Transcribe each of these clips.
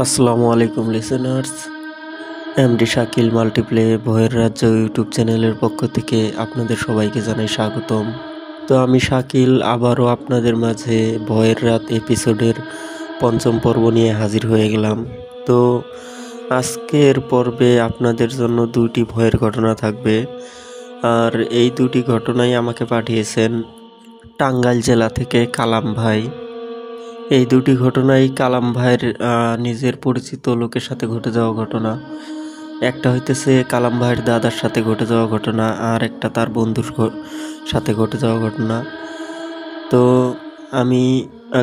আসসালামু আলাইকুম listeners. MD Shakil multiplay ভয়ের রাজ্য ইউটিউব চ্যানেলের পক্ষ থেকে আপনাদের সবাইকে জানাই স্বাগতম। তো আমি শাকিল আবারও আপনাদের মাঝে ভয়ের রাত এপিসোডের পঞ্চম পর্ব নিয়ে হাজির হয়ে গেলাম। তো আজকের পর্বে আপনাদের জন্য দুইটি ভয়ের ঘটনা থাকবে, আর এই দুটি ঘটনাই আমাকে পাঠিয়েছেন টাঙ্গাইল জেলা থেকে কালাম ভাই। এই দুটি ঘটনাই কালাম ভাইয়ের নিজের পরিচিত লোকের সাথে ঘটে যাওয়া ঘটনা। একটা হইতেছে কালাম ভাইয়ের দাদার সাথে ঘটে যাওয়া ঘটনা, আর একটা তার বন্ধুর সাথে ঘটে যাওয়া ঘটনা। তো আমি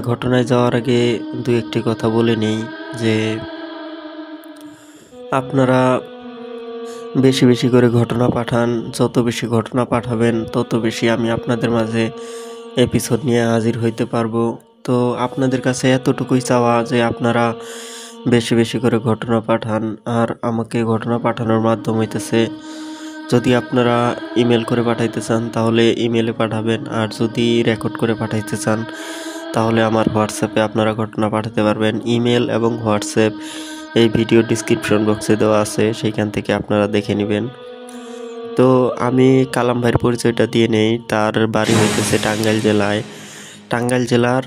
ঘটনায় যাওয়ার আগে দু একটি কথা বলে নেই যে আপনারা বেশি বেশি করে ঘটনা পাঠান। যত বেশি ঘটনা পাঠাবেন তত বেশি আমি আপনাদের মাঝে এপিসোড নিয়ে হাজির হইতে পারবো। তো আপনাদের কাছে এতটুকুই চাওয়া যে আপনারা বেশি বেশি করে ঘটনা পাঠান। আর আমাকে ঘটনা পাঠানোর মাধ্যম হইতেছে, যদি আপনারা ইমেল করে পাঠাইতে চান তাহলে ইমেলে পাঠাবেন, আর যদি রেকর্ড করে পাঠাইতে চান তাহলে আমার হোয়াটসঅ্যাপে আপনারা ঘটনা পাঠাতে পারবেন। ইমেল এবং হোয়াটসঅ্যাপ এই ভিডিও ডিসক্রিপশন বক্সে দেওয়া আছে, সেইখান থেকে আপনারা দেখে নেবেন। তো আমি কালাম ভাইয়ের পরিচয়টা দিয়ে নেই। তার বাড়ি হইতেছে টাঙ্গাইল জেলায়, টাঙ্গাইল জেলার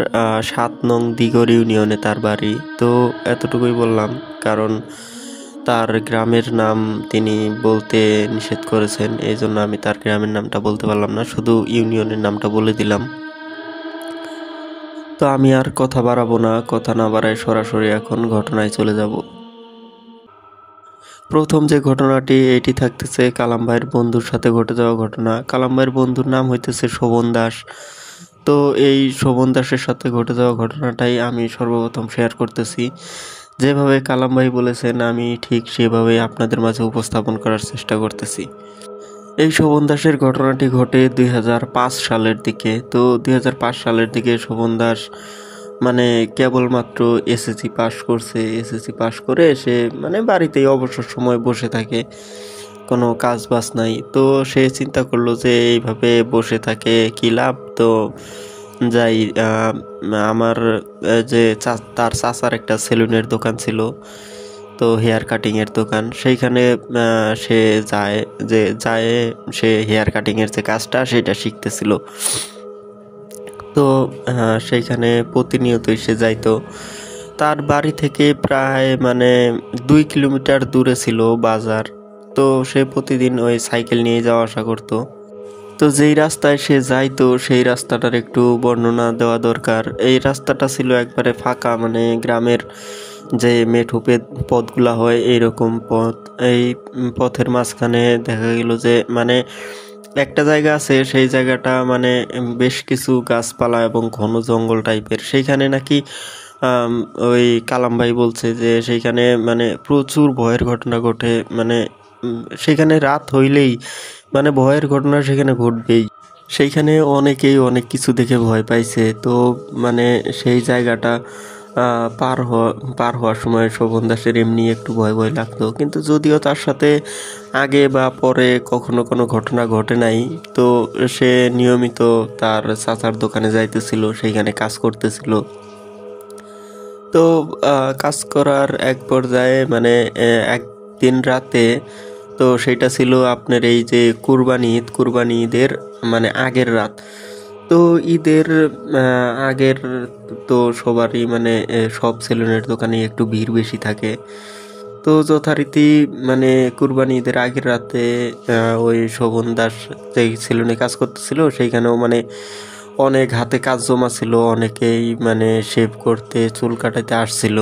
৭ নং দিগর ইউনিয়নে তার বাড়ি। তো এতটুকুই বললাম, কারণ তার গ্রামের নাম তিনি বলতে নিষেধ করেছেন, এই জন্য আমি তার গ্রামের নামটা বলতে পারলাম না, শুধু ইউনিয়নের নামটা বলে দিলাম। তো আমি আর কথা বাড়াবো না, কথা না বাড়ায় সরাসরি এখন ঘটনায় চলে যাব। প্রথম যে ঘটনাটি, এটি থাকতেছে কালাম ভাইয়ের বন্ধুর সাথে ঘটে যাওয়া ঘটনা। কালাম ভাইয়ের বন্ধুর নাম হইতেছে শোভন দাস। তো এই শোভন দাসের সাথে ঘটে যাওয়া ঘটনাটাই আমি সর্বপ্রথম শেয়ার করতেছি। যেভাবে কালাম ভাই বলেছেন আমি ঠিক সেভাবেই আপনাদের মাঝে উপস্থাপন করার চেষ্টা করতেছি। এই শোভন দাসের ঘটনাটি ঘটে ২০০৫ সালের দিকে। তো ২০০৫ সালের দিকে শোভন দাস মানে কেবলমাত্র এসএসসি পাস করছে। এসএসসি পাস করে সে বাড়িতেই অবসর সময় বসে থাকে, কোনো কাজ বাজ নাই। তো সে চিন্তা করলো যে এইভাবে বসে থাকে কি লাভ, তো যাই আমার যে তার চাচার একটা সেলুনের দোকান ছিল, তো হেয়ার কাটিংয়ের দোকান, সেইখানে সে যায় সে হেয়ার কাটিংয়ের যে কাজটা সেটা শিখতেছিল। তো সেইখানে প্রতিনিয়তই সে যাইতো। তার বাড়ি থেকে প্রায় ২ কিলোমিটার দূরে ছিল বাজার। তো সে প্রতিদিন ওই সাইকেল নিয়ে যাওয়া আসা করতো। তো যেই রাস্তায় সে যাইতো সেই রাস্তাটার একটু বর্ণনা দেওয়া দরকার। এই রাস্তাটা ছিল একবারে ফাঁকা, গ্রামের যে মেঠো পথগুলা হয় এইরকম পথ। এই পথের মাঝখানে দেখা গেল যে একটা জায়গা আছে, সেই জায়গাটা বেশ কিছু গাছপালা এবং ঘন জঙ্গল টাইপের। সেইখানে নাকি ওই কালাম ভাই বলছে যে সেইখানে প্রচুর ভয়ের ঘটনা ঘটে। সেখানে রাত হইলেই ভয়ের ঘটনা সেখানে ঘটবেই। সেইখানে অনেকেই অনেক কিছু দেখে ভয় পাইছে। তো সেই জায়গাটা পার হওয়ার সময় শোভন দাসের এমনি একটু ভয় ভয় লাগতো, কিন্তু যদিও তার সাথে আগে বা পরে কখনো কোনো ঘটনা ঘটে নাই। তো সে নিয়মিত তার চাচার দোকানে যাইতেছিল, সেইখানে কাজ করতেছিল। তো কাজ করার এক পর্যায়ে একদিন রাতে, তো সেটা ছিল আপনার এই যে কুরবানি ঈদের আগের রাত। তো ঈদের আগের তো সবারই সব সেলুনের দোকানে একটু ভিড় বেশি থাকে। তো যথারীতি কুরবানি ঈদের আগের রাতে ওই শোভন দাস যেই সেলুনে কাজ করতেছিল সেইখানেও অনেক হাতে কাজ জমা ছিল, অনেকেই শেভ করতে চুল কাটাইতে আসছিল।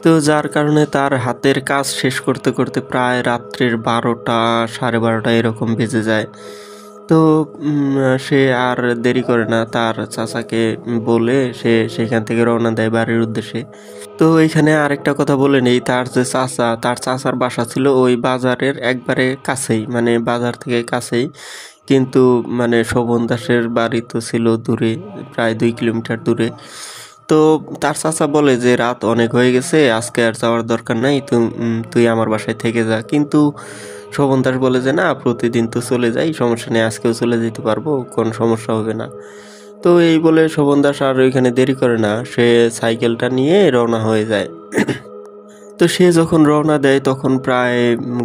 তো যার কারণে তার হাতের কাজ শেষ করতে করতে প্রায় রাত্রের ১২টা ১২:৩০ এরকম বেজে যায়। তো সে আর দেরি করে না, তার চাচাকে বলে সে সেখান থেকে রওনা দেয় বাড়ির উদ্দেশ্যে। তো এইখানে আরেকটা কথা বলে নেই, তার যে তার চাচার বাসা ছিল ওই বাজারের একবারে কাছেই, বাজার থেকে কাছেই, কিন্তু শোভন দাসের বাড়ি তো ছিল দূরে, প্রায় ২ কিলোমিটার দূরে। তো তার চাচা বলে যে রাত অনেক হয়ে গেছে, আজকে আর যাওয়ার দরকার নাই, তুই আমার বাসায় থেকে যা। কিন্তু শোভন দাস বলে যে না, প্রতিদিন তো চলে যাই, সমস্যা নেই, আজকেও চলে যেতে পারবো, কোনো সমস্যা হবে না। তো এই বলে শোভন দাস আর ওইখানে দেরি করে না, সে সাইকেলটা নিয়ে রওনা হয়ে যায়। তো সে যখন রওনা দেয় তখন প্রায়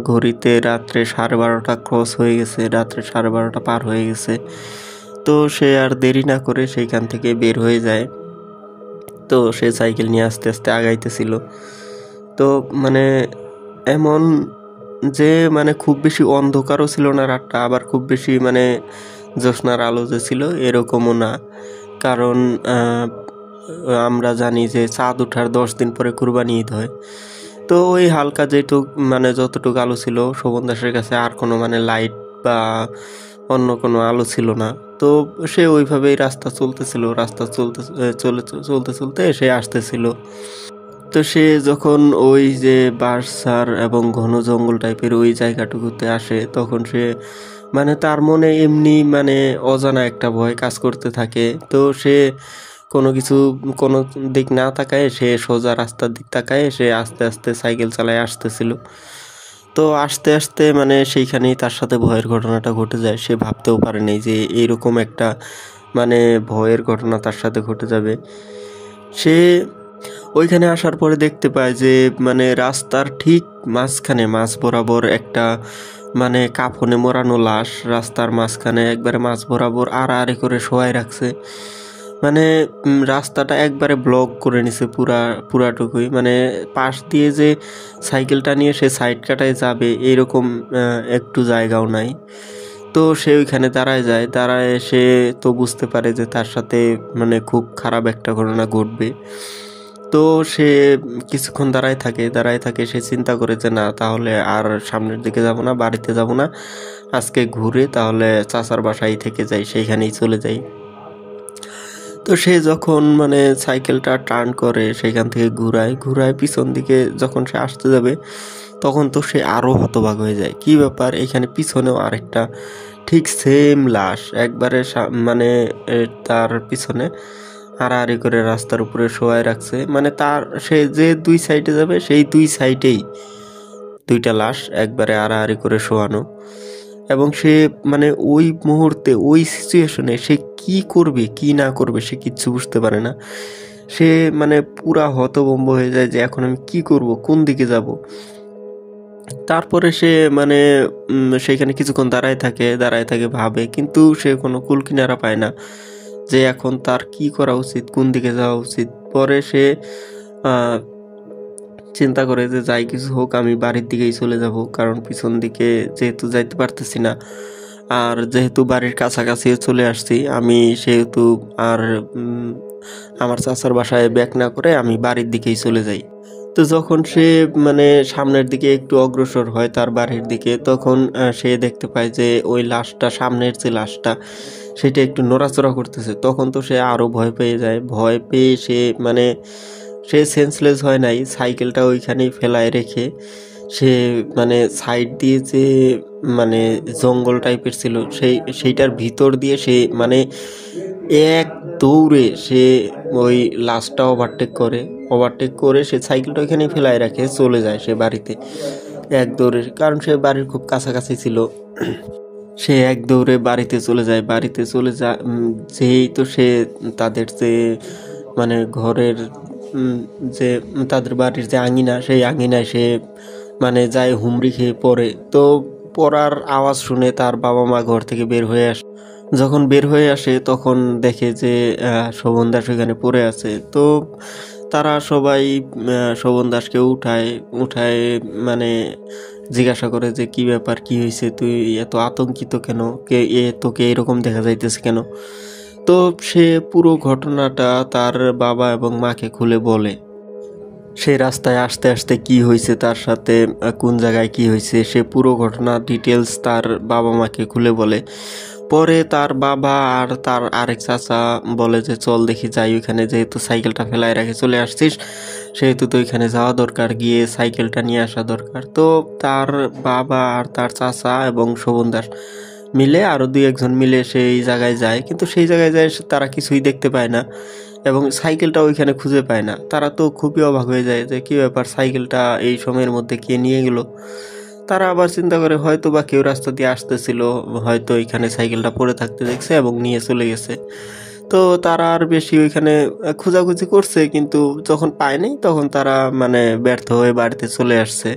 ঘড়িতে রাত্রে 12:30 ক্রস হয়ে গেছে, রাত্রে 12:30 পার হয়ে গেছে। তো সে আর দেরি না করে সেইখান থেকে বের হয়ে যায়। তো সে সাইকেল নিয়ে আস্তে আস্তে আগাইতেছিল। তো মানে এমন যে মানে খুব বেশি অন্ধকারও ছিল না রাতটা, আবার খুব বেশি মানে জ্যোৎস্নার আলো যে ছিল এরকমও না। কারণ আমরা জানি যে চাঁদ ওঠার 10 দিন পরে কুরবানি ঈদ হয়। তো ওই হালকা যেটুক মানে যতটুকু আলো ছিল, শোভন দাসের কাছে আর কোনো মানে লাইট বা অন্য কোনো আলো ছিল না। তো সে ওইভাবেই রাস্তা চলতেছিল, রাস্তা চলতে চলতে সে আসতেছিল। তো সে যখন ওই যে বাঁশঝাড় এবং ঘন জঙ্গল টাইপের ওই জায়গাটুকুতে আসে, তখন সে মানে তার মনে এমনি মানে অজানা একটা ভয় কাজ করতে থাকে। তো সে কোনো দিক না তাকায়, সে সোজা রাস্তার দিক তাকায়, সে আস্তে আস্তে সাইকেল চালায় আসতেছিল। তো আস্তে আস্তে মানে সেইখানেই তার সাথে ভয়ের ঘটনাটা ঘটে যায়। সে ভাবতেও পারেনি যে এইরকম একটা মানে ভয়ের ঘটনা তার সাথে ঘটে যাবে। সে ওইখানে আসার পরে দেখতে পায় যে মানে রাস্তার ঠিক মাঝখানে, মাঝ বরাবর একটা মানে কাফনে মোড়ানো লাশ রাস্তার মাঝখানে একবারে মাঝ বরাবর আড়াআড়ি করে শোয়াই রাখছে। মানে রাস্তাটা একবারে ব্লক করে নিছে পুরাটুকুই। মানে পাশ দিয়ে যে সাইকেলটা নিয়ে সে সাইড কাটায় যাবে এইরকম একটু জায়গাও নাই। তো সে ওইখানে দাঁড়ায় সে তো বুঝতে পারে যে তার সাথে মানে খুব খারাপ একটা ঘটনা ঘটবে। তো সে কিছুক্ষণ দাঁড়ায় থাকে, সে চিন্তা করে যে না, তাহলে আর সামনের দিকে যাব না, বাড়িতে যাব না, আজকে ঘুরে তাহলে চাচার বাসায় থেকে যাই, সেইখানেই চলে যাই। তো সে যখন মানে সাইকেলটা টার্ন করে, সেখান থেকে ঘুরায় পিছন দিকে যখন সে আসতে যাবে, তখন তো সে আরও হতবাক হয়ে যায়। কি ব্যাপার, এখানে পিছনেও আরেকটা ঠিক সেম লাশ একবারে মানে তার পিছনে আড়াআড়ি করে রাস্তার উপরে শোয়ায় রাখছে। মানে তার সে যে দুই সাইডে যাবে সেই দুই সাইডেই দুইটা লাশ একবারে আড়াআড়ি করে শোয়ানো। এবং সে মানে ওই মুহূর্তে ওই সিচুয়েশনে সে কি করবে কি না করবে সে কিচ্ছু বুঝতে পারে না। সে মানে পুরা হতভম্ব হয়ে যায় যে এখন আমি কি করব, কোন দিকে যাব। তারপরে সে মানে সেখানে কিছুক্ষণ দাঁড়ায় থাকে ভাবে, কিন্তু সে কোনো কুল কিনারা পায় না যে এখন তার কি করা উচিত, কোন দিকে যাওয়া উচিত। পরে সে চিন্তা করে যে যাই কিছু হোক আমি বাড়ির দিকেই চলে যাব, কারণ পিছন দিকে যেহেতু যাইতে পারতেছি না, আর যেহেতু বাড়ির কাছাকাছি চলে আসছি আমি, সেহেতু আর আমার চাচার বাসায় ব্যাক না করে আমি বাড়ির দিকেই চলে যাই। তো যখন সে মানে সামনের দিকে একটু অগ্রসর হয় তার বাড়ির দিকে, তখন সে দেখতে পায় যে ওই লাশটা, সামনের যে লাশটা সেটা একটু নড়াচড়া করতেছে। তখন তো সে আরও ভয় পেয়ে যায়। ভয় পেয়ে সে মানে সে সেন্সলেস হয় নাই, সাইকেলটা ওইখানেই ফেলায় রেখে সে মানে সাইড দিয়ে যে মানে জঙ্গল টাইপের ছিল সেইটার ভিতর দিয়ে সে মানে এক দৌড়ে সে ওই লাশটা ওভারটেক করে সে সাইকেলটা ওইখানে ফেলায় রাখে, চলে যায় সে বাড়িতে এক দৌড়ে। কারণ সে বাড়ির খুব কাছাকাছি ছিল। সে এক দৌড়ে বাড়িতে চলে যায় যেই তো সে তাদের যে মানে ঘরের যে তাদের বাড়ির যে আঙিনা, সেই আঙিনায় সে মানে যায় হুমড়ি খেয়ে পড়ে। তো পড়ার আওয়াজ শুনে তার বাবা মা ঘর থেকে বের হয়ে আসে। যখন বের হয়ে আসে তখন দেখে যে শোভন দাস ওইখানে পড়ে আছে। তো তারা সবাই শোভন দাসকে উঠায় মানে জিজ্ঞাসা করে যে কি ব্যাপার, কি হয়েছে, তুই এত আতঙ্কিত কেন, তোকে এরকম দেখা যাইতেছে কেন। তো সে পুরো ঘটনাটা তার বাবা এবং মাকে খুলে বলে। সে রাস্তায় আসতে আসতে কি হয়েছে তার সাথে, কোন জায়গায় কি হয়েছে, সে পুরো ঘটনা ডিটেলস তার বাবা মাকে খুলে বলে। পরে তার বাবা আর তার আরেক চাচা বলে যে চল দেখি যাই ওইখানে, যেহেতু সাইকেলটা ফেলায় রেখে চলে আসছিস সেহেতু তো ওইখানে যাওয়া দরকার, গিয়ে সাইকেলটা নিয়ে আসা দরকার। তো তার বাবা আর তার চাচা এবং শোভন দাস মিলে আরও 2-1 মিলে সেই জায়গায় যায়, কিন্তু সেই জায়গায় যায় তারা কিছুই দেখতে পায় না এবং সাইকেলটা ওইখানে খুঁজে পায় না। তারা তো খুবই অবাক হয়ে যায় যে কী ব্যাপার, সাইকেলটা এই সময়ের মধ্যে কে নিয়ে গেল। তারা আবার চিন্তা করে হয়তো বা কেউ রাস্তা দিয়ে আসতেছিল, হয়তো এখানে সাইকেলটা পড়ে থাকতে দেখছে এবং নিয়ে চলে গেছে। তো তারা আর বেশি ওইখানে খোঁজাখুঁজি করছে, কিন্তু যখন পায়নি তখন তারা মানে ব্যর্থ হয়ে বাড়িতে চলে আসছে।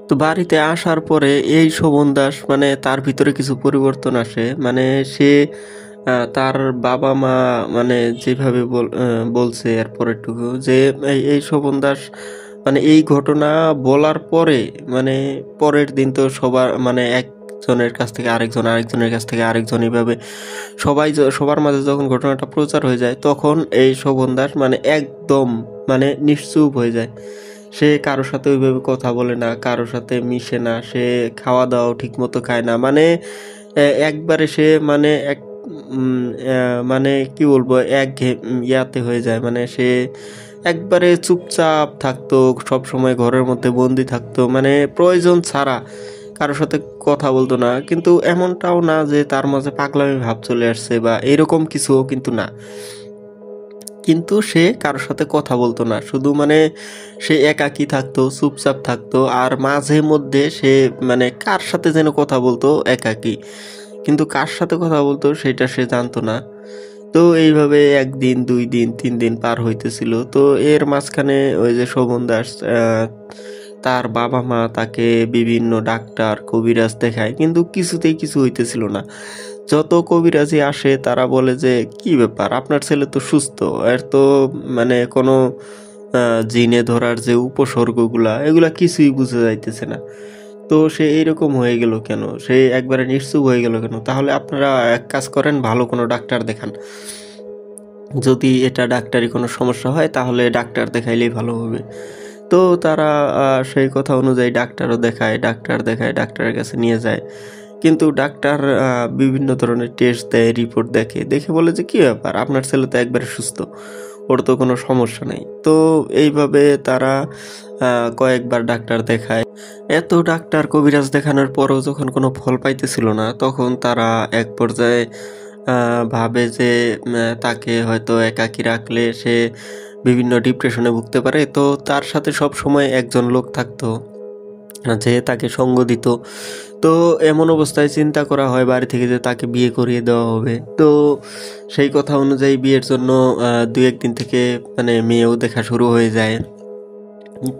তো বাড়িতে আসার পরে এই শোভন দাস মানে তার ভিতরে কিছু পরিবর্তন আসে, মানে সে তার বাবা মা মানে যেভাবে বলছে এরপর একটুকু যে এই শোভন দাস মানে এই ঘটনা বলার পরে মানে পরের দিন তো সবার মানে একজনের কাছ থেকে আরেকজন, আরেকজনের কাছ থেকে আরেকজন, এইভাবে সবার মাঝে যখন ঘটনাটা প্রচার হয়ে যায় তখন এই শোভন দাস মানে একদম মানে নিশ্চুপ হয়ে যায়। সে কারোর সাথে ওইভাবে কথা বলে না, কারোর সাথে মিশে না, সে খাওয়া দাওয়া ঠিক মতো খায় না, মানে একবারে সে মানে মানে কি বলবো ইয়াতে হয়ে যায়, মানে সে একবারে চুপচাপ থাকতো, সব সময় ঘরের মধ্যে বন্দি থাকতো, মানে প্রয়োজন ছাড়া কারোর সাথে কথা বলতো না। কিন্তু এমনটাও না যে তার মাঝে পাগলামি ভাব চলে আসছে বা এরকম কিছুও কিন্তু না, কিন্তু সে কারোর সাথে কথা বলতো না, শুধু মানে সে একাকী থাকতো, চুপচাপ থাকতো, আর মাঝে মধ্যে সে মানে কার সাথে যেন কথা বলতো একাকী, কিন্তু কার সাথে কথা বলতো সেটা সে জানতো না। তো এইভাবে একদিন, 2 দিন, 3 দিন পার হইতেছিল। তো এর মাঝখানে ওই যে শোভন দাস তার বাবা মা তাকে বিভিন্ন ডাক্তার কবিরাজ দেখায়, কিন্তু কিছুতেই কিছু হইতেছিল না। যত কবিরাজি আসে তারা বলে যে কি ব্যাপার, আপনার ছেলে তো সুস্থ, এর তো মানে কোনো জিনে ধরার যে উপসর্গগুলা এগুলা কিছুই বুঝে যাইতেছে না। তো সে এইরকম হয়ে গেল কেন, সে একবারে নিশ্চুপ হয়ে গেল কেন? তাহলে আপনারা এক কাজ করেন, ভালো কোনো ডাক্তার দেখান, যদি এটা ডাক্তারি কোনো সমস্যা হয় তাহলে ডাক্তার দেখাইলেই ভালো হবে। তো তারা সেই কথা অনুযায়ী ডাক্তারের কাছে নিয়ে যায়, কিন্তু ডাক্তার বিভিন্ন ধরনের টেস্ট দেয়, রিপোর্ট দেখে বলে যে কি ব্যাপার, আপনার ছেলে তো একবারে সুস্থ, ওর তো কোনো সমস্যা নেই। তো এইভাবে তারা কয়েকবার ডাক্তার দেখায়। এত ডাক্তার কবিরাজ দেখানোর পরও যখন কোনো ফল পাইতেছিল না, তখন তারা এক পর্যায়ে ভাবে যে তাকে হয়তো একাকী রাখলে সে বিভিন্ন ডিপ্রেশনে ভুগতে পারে। তো তার সাথে সব সময় একজন লোক থাকতো যে তাকে সঙ্গ দিত। তো এমন অবস্থায় চিন্তা করা হয় বাড়ি থেকে যে তাকে বিয়ে করিয়ে দেওয়া হবে। তো সেই কথা অনুযায়ী বিয়ের জন্য 2-1 দিন থেকে মানে মেয়েও দেখা শুরু হয়ে যায়।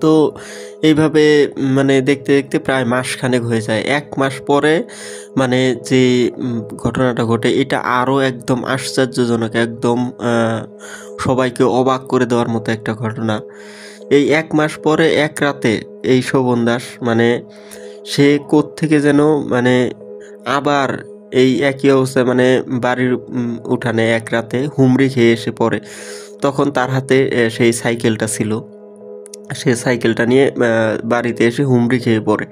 তো এইভাবে মানে দেখতে দেখতে প্রায় মাসখানেক হয়ে যায়। 1 মাস পরে মানে যে ঘটনাটা ঘটে এটা আরও একদম আশ্চর্যজনক, একদম সবাইকে অবাক করে দেওয়ার মতো একটা ঘটনা। এই 1 মাস পরে এক রাতে এই শোভন দাস মানে সে কোত্থেকে যেন মানে আবার এই একই অবস্থায় মানে বাড়ির উঠানে এক রাতে হুমড়ি খেয়ে এসে পড়ে। তখন তার হাতে সেই সাইকেলটা ছিল, সে সাইকেলটা নিয়ে বাড়িতে এসে হুমড়ি খেয়ে পড়ে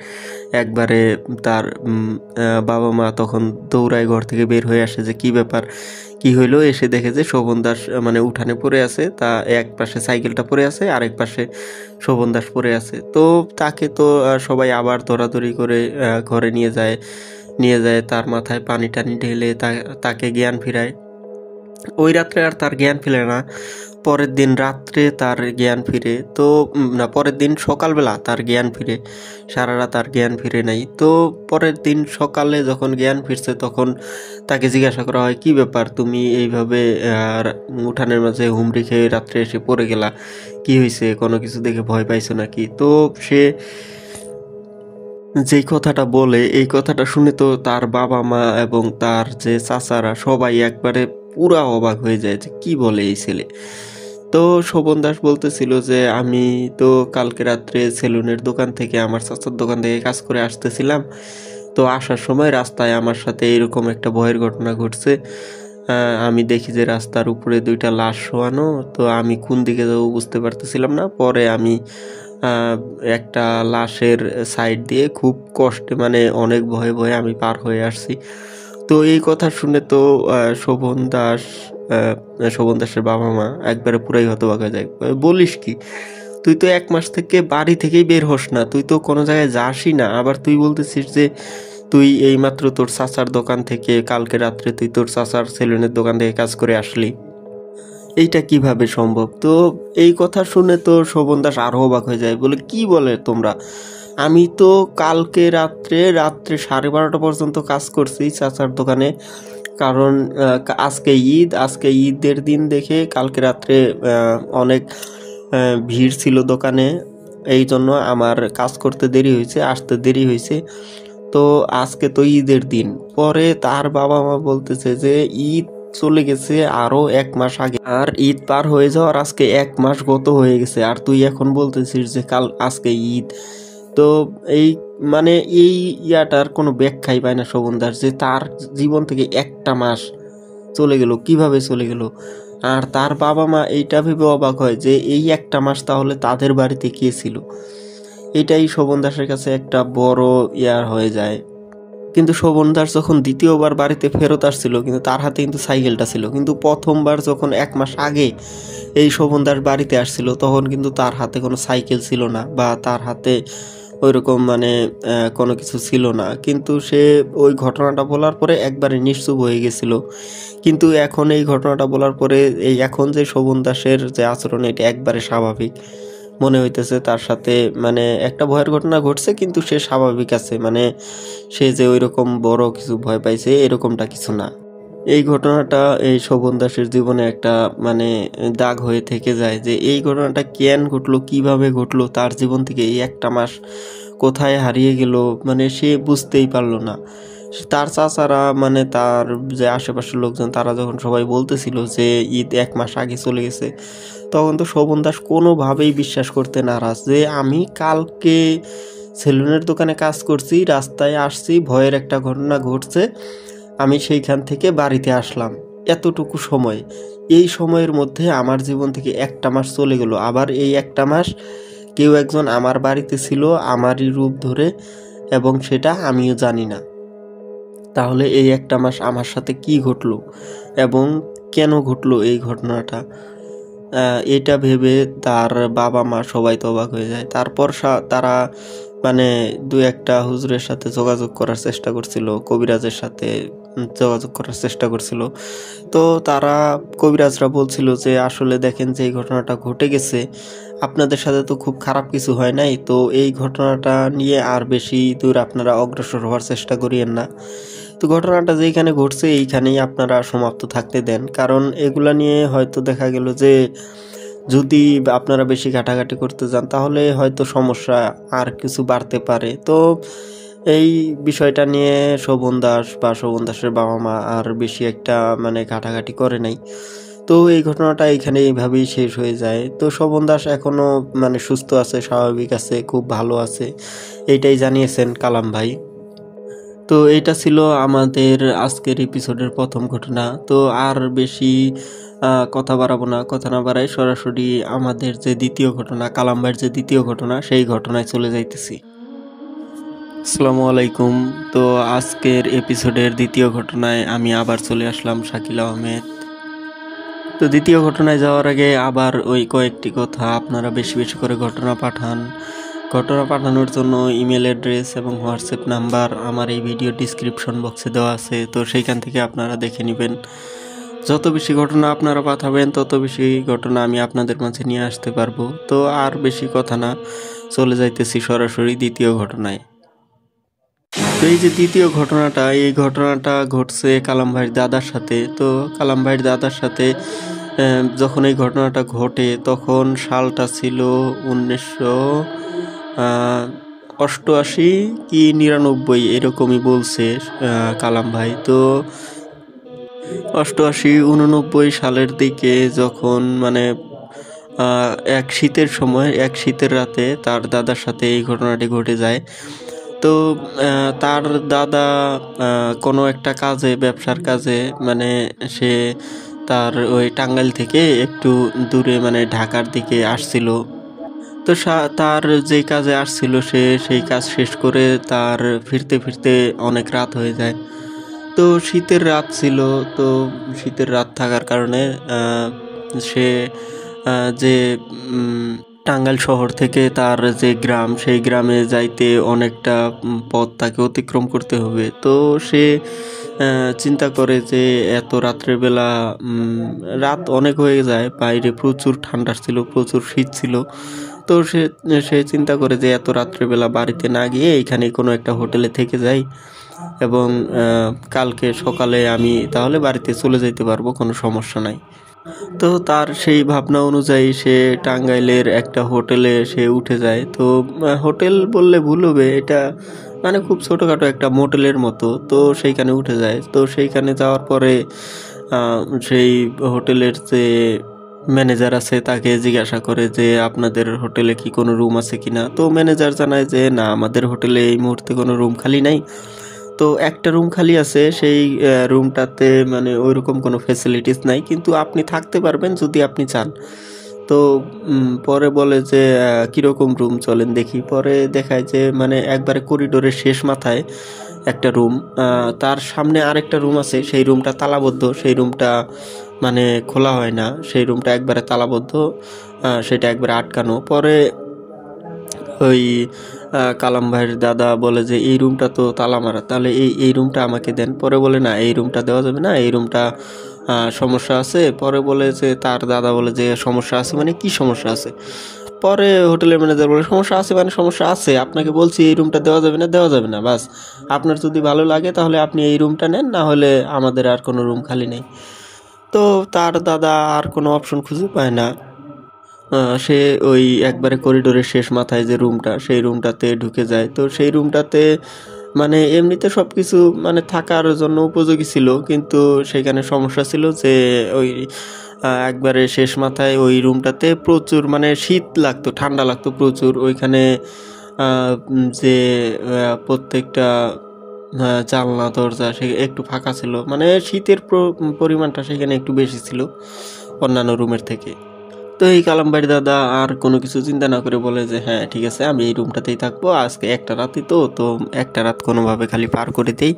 একবারে। তার বাবা মা তখন দৌড়ায় ঘর থেকে বের হয়ে আসে যে কি ব্যাপার, কি হইলো। এসে দেখে যে শোভন দাস মানে উঠানে পড়ে আছে, তা এক পাশে সাইকেলটা পড়ে আছে, আরেক পাশে শোভন দাস পড়ে আছে। তো তাকে তো সবাই আবার দৌড়াদৌড়ি করে ঘরে নিয়ে যায়, তার মাথায় পানি টানি ঢেলে তাকে জ্ঞান ফিরায়। ওই রাত্রে আর তার জ্ঞান ফিরে না, পরের দিন রাত্রে তার জ্ঞান ফিরে। তো না, পরের দিন সকালবেলা তার জ্ঞান ফিরে, সারা রাত আর জ্ঞান ফিরে নাই। তো পরের দিন সকালে যখন জ্ঞান ফিরছে তখন তাকে জিজ্ঞাসা করা হয় কি ব্যাপার, তুমি এইভাবে উঠানের মাঝে হুমড়ি খেয়ে রাত্রে এসে পড়ে গেলা, কি হয়েছে, কোনো কিছু দেখে ভয় পাইছো নাকি? তো সে যেই কথাটা বলে এই কথাটা শুনে তো তার বাবা মা এবং তার যে চাচারা সবাই একবারে পুরা অবাক হয়ে যায় যে কি বলে এই ছেলে। তো শোভন দাস বলতেছিল যে আমি তো কালকে রাত্রে সেলুনের দোকান থেকে, আমার চাচার দোকান থেকে কাজ করে আসতেছিলাম, তো আসার সময় রাস্তায় আমার সাথে এরকম একটা ভয়ের ঘটনা ঘটছে। আমি দেখি যে রাস্তার উপরে 2টা লাশ শোয়ানো, তো আমি কোন দিকে যাবো বুঝতে পারতেছিলাম না। পরে আমি একটা লাশের সাইড দিয়ে খুব কষ্টে মানে অনেক ভয়ে আমি পার হয়ে আসছি। তো এই কথা শুনে তো শোভন দাসের বাবা মা একবারে পুরাই হতবাক হয়ে যায়। বলিস কি, তুই তো 1 মাস থেকে বাড়ি থেকেই বের হস না, তুই তো কোনো জায়গায় যাসই না, আবার তুই বলতেছিস যে তুই এইমাত্র তোর চাচার দোকান থেকে কালকে রাত্রে তুই তোর চাচার সেলুনের দোকান থেকে কাজ করে আসলি, এইটা কিভাবে সম্ভব? তো এই কথা শুনে তো শোভন দাস আরো অবাক হয়ে যায়, বলে কি বলে তোমরা, আমি তো কালকে রাত্রে 12:30 পর্যন্ত কাজ করছি চাচার দোকানে, কারণ আজকে ঈদের দিন দেখে কালকে রাত্রে অনেক ভিড় ছিল দোকানে, এই জন্য আমার কাজ করতে দেরি হয়েছে, আসতে দেরি হয়েছে। তো আজকে তো ঈদের দিন, পরে তার বাবা মা বলতেছে যে ঈদ চলে গেছে আরো 1 মাস আগে, আর ঈদ পার হয়ে যাওয়ার আজকে 1 মাস গত হয়ে গেছে, আর তুই এখন বলতেছিস যে আজকে ঈদ। তো এই মানে এই ইয়াটার কোনো ব্যাখ্যাই পায় না শোভন দাস, যে তার জীবন থেকে একটা মাস চলে গেল, কিভাবে চলে গেল। আর তার বাবা মা এইটা ভেবে অবাক হয় যে এই একটা মাস তাহলে তাদের বাড়িতে কে ছিল। এটাই শোভন দাসের কাছে একটা বড় ইয়ার হয়ে যায়। কিন্তু শোভন দাস যখন দ্বিতীয়বার বাড়িতে ফেরত আসছিল, কিন্তু তার হাতে কিন্তু সাইকেলটা ছিল, কিন্তু প্রথমবার যখন 1 মাস আগে এই শোভন দাস বাড়িতে আসছিল তখন কিন্তু তার হাতে কোনো সাইকেল ছিল না, বা তার হাতে ওইরকম মানে কোনো কিছু ছিল না। কিন্তু সে ওই ঘটনাটা বলার পরে একবারে নিশ্চুপ হয়ে গেছিল। কিন্তু এখন এই ঘটনাটা বলার পরে এখন যে শোভন দাসের যে আচরণ, এটা একবারে স্বাভাবিক মনে হইতেছে। তার সাথে মানে একটা ভয়ের ঘটনা ঘটছে, কিন্তু সে স্বাভাবিক আছে, মানে সে যে ওইরকম বড় কিছু ভয় পাইছে এরকমটা কিছু না। এই ঘটনাটা এই শোভন দাসের জীবনে একটা মানে দাগ হয়ে থেকে যায়, যে এই ঘটনাটা কেন ঘটলো, কিভাবে ঘটলো, তার জীবন থেকে এই একটা মাস কোথায় হারিয়ে গেল, মানে সে বুঝতেই পারলো না। তার চাচারা মানে তার যে আশেপাশের লোকজন, তারা যখন সবাই বলতেছিল যে ঈদ 1 মাস আগে চলে গেছে, তখন তো শোভন দাস কোনোভাবেই বিশ্বাস করতে নারাজ, যে আমি কালকে সেলুনের দোকানে কাজ করছি, রাস্তায় আসছি, ভয়ের একটা ঘটনা ঘটছে, আমি সেইখান থেকে বাড়িতে আসলাম, এতটুকু সময়, এই সময়ের মধ্যে আমার জীবন থেকে একটা মাস চলে গেল। আবার এই একটা মাস কেউ একজন আমার বাড়িতে ছিল আমারই রূপ ধরে, এবং সেটা আমিও জানি না। তাহলে এই একটা মাস আমার সাথে কি ঘটলো এবং কেন ঘটলো এই ঘটনাটা, এটা ভেবে তার বাবা মা সবাই তো অবাক হয়ে যায়। তারপর তারা মানে দু একটা হুজুরের সাথে যোগাযোগ করার চেষ্টা করছিল, কবিরাজের সাথে যোগাযোগ করার চেষ্টা করছিল। তো তারা কবিরাজরা বলছিল যে আসলে দেখেন যে এই ঘটনাটা ঘটে গেছে, আপনাদের সাথে তো খুব খারাপ কিছু হয় নাই, তো এই ঘটনাটা নিয়ে আর বেশি দূর আপনারা অগ্রসর হওয়ার চেষ্টা করিয়েন না। তো ঘটনাটা যেইখানে ঘটছে এইখানেই আপনারা সমাপ্ত থাকতে দেন, কারণ এগুলা নিয়ে হয়তো দেখা গেল যে যদি আপনারা বেশি ঘাটাঘাটি করতে যান তাহলে হয়তো সমস্যা আর কিছু বাড়তে পারে। তো এই বিষয়টা নিয়ে শোভন দাস বা শোভন দাসের বাবা মা আর বেশি একটা মানে ঘাটাঘাটি করে নাই। তো এই ঘটনাটা এখানে এইভাবেই শেষ হয়ে যায়। তো শোভন দাস এখনো মানে সুস্থ আছে, স্বাভাবিক আছে, খুব ভালো আছে, এইটাই জানিয়েছেন কালাম ভাই। তো এইটা ছিল আমাদের আজকের এপিসোডের প্রথম ঘটনা। তো আর বেশি কথা বাড়াবো না, কথা না বাড়াই সরাসরি আমাদের যে দ্বিতীয় ঘটনা, কালাম ভাইয়ের যে দ্বিতীয় ঘটনা, সেই ঘটনায় চলে যাইতেছি। আসসালামু আলাইকুম। তো আজকের এপিসোডের দ্বিতীয় ঘটনায় আমি আবার চলে আসলাম, শাকিল আহমেদ। তো দ্বিতীয় ঘটনায় যাওয়ার আগে আবার ওই কয়েকটি কথা, আপনারা বেশি বেশি করে ঘটনা পাঠান। ঘটনা পাঠানোর জন্য ইমেল অ্যাড্রেস এবং হোয়াটসঅ্যাপ নাম্বার আমার এই ভিডিও ডিসক্রিপশন বক্সে দেওয়া আছে, তো সেইখান থেকে আপনারা দেখে নেবেন। যত বেশি ঘটনা আপনারা পাঠাবেন তত বেশি ঘটনা আমি আপনাদের মাঝে নিয়ে আসতে পারবো। তো আর বেশি কথা না, চলে যাইতেছি সরাসরি দ্বিতীয় ঘটনায়। তো এই যে দ্বিতীয় ঘটনাটা, এই ঘটনাটা ঘটছে কালাম ভাইয়ের দাদার সাথে। তো কালাম ভাইয়ের দাদার সাথে যখন এই ঘটনাটা ঘটে তখন সালটা ছিল 1988 কি 99 এরকমই বলছে কালাম ভাই। তো 88-89 সালের দিকে যখন মানে এক শীতের সময়, এক শীতের রাতে তার দাদার সাথে এই ঘটনাটি ঘটে যায়। তো তার দাদা কোনো একটা কাজে, ব্যবসার কাজে, মানে সে তার ওই টাঙ্গাইল থেকে একটু দূরে মানে ঢাকার দিকে আসছিল। তো তার যে কাজে আসছিল সে সেই কাজ শেষ করে তার ফিরতে ফিরতে অনেক রাত হয়ে যায়। তো শীতের রাত ছিল, তো শীতের রাত থাকার কারণে সে যে টাঙ্গাইল শহর থেকে তার যে গ্রাম, সেই গ্রামে যাইতে অনেকটা পথ তাকে অতিক্রম করতে হবে। তো সে চিন্তা করে যে এত রাত্রেবেলা, রাত অনেক হয়ে যায়, বাইরে প্রচুর ঠান্ডা ছিল, প্রচুর শীত ছিল। তো তো সে সে চিন্তা করে যে এত রাত্রেবেলা বাড়িতে না গিয়ে এইখানে কোনো একটা হোটেলে থেকে যাই এবং কালকে সকালে আমি তাহলে বাড়িতে চলে যেতে পারবো, কোনো সমস্যা নাই। তো তার সেই ভাবনা অনুযায়ী সে টাঙ্গাইলের একটা হোটেলে সে উঠে যায়। তো হোটেল বললে ভুল হবে, এটা মানে খুব ছোটোখাটো একটা মোটেলের মতো। তো সেইখানে উঠে যায়। তো সেইখানে যাওয়ার পরে সেই হোটেলের যে ম্যানেজার আছে তাকে জিজ্ঞাসা করে যে আপনাদের হোটেলে কি কোনো রুম আছে কিনা। তো ম্যানেজার জানায় যে না, আমাদের হোটেলে এই মুহূর্তে কোনো রুম খালি নাই। তো একটা রুম খালি আছে, সেই রুমটাতে মানে ওইরকম কোনো ফ্যাসিলিটিস নাই, কিন্তু আপনি থাকতে পারবেন যদি আপনি চান। তো পরে বলে যে কীরকম রুম চলেন দেখি। পরে দেখায় যে মানে একবারে করিডোরের শেষ মাথায় একটা রুম, তার সামনে আরেকটা রুম আছে, সেই রুমটা তালাবদ্ধ, সেই রুমটা মানে খোলা হয় না, সেই রুমটা একবারে তালাবদ্ধ, সেটা একবারে আটকানো। পরে ওই কালাম ভাইয়ের দাদা বলে যে এই রুমটা তো তালা মারা, তাহলে এই রুমটা আমাকে দেন। পরে বলে না, এই রুমটা দেওয়া যাবে না, এই রুমটা সমস্যা আছে। পরে বলে যে তার দাদা বলে যে সমস্যা আছে মানে কি সমস্যা আছে? পরে হোটেলের ম্যানেজার বলে সমস্যা আছে মানে সমস্যা আছে, আপনাকে বলছি এই রুমটা দেওয়া যাবে না, দেওয়া যাবে না, বাস আপনার যদি ভালো লাগে তাহলে আপনি এই রুমটা নেন, না হলে আমাদের আর কোনো রুম খালি নেই। তো তার দাদা আর কোনো অপশন খুঁজে পায় না, সে ওই একবারে করিডোরের শেষ মাথায় যে রুমটা, সেই রুমটাতে ঢুকে যায়। তো সেই রুমটাতে মানে এমনিতে সব কিছু মানে থাকার জন্য উপযোগী ছিল, কিন্তু সেখানে সমস্যা ছিল যে ওই একবারে শেষ মাথায় ওই রুমটাতে প্রচুর মানে শীত লাগতো, ঠান্ডা লাগতো প্রচুর। ওইখানে যে প্রত্যেকটা জানলা দরজা সে একটু ফাঁকা ছিল, মানে শীতের পরিমাণটা সেখানে একটু বেশি ছিল অন্যান্য রুমের থেকে। তো এই কালামবাড়ি দাদা আর কোনো কিছু চিন্তা না করে বলে যে হ্যাঁ ঠিক আছে, আমি এই রুমটাতেই থাকবো, আজকে একটা রাতই তো একটা রাত কোনোভাবে খালি পার করে দেই,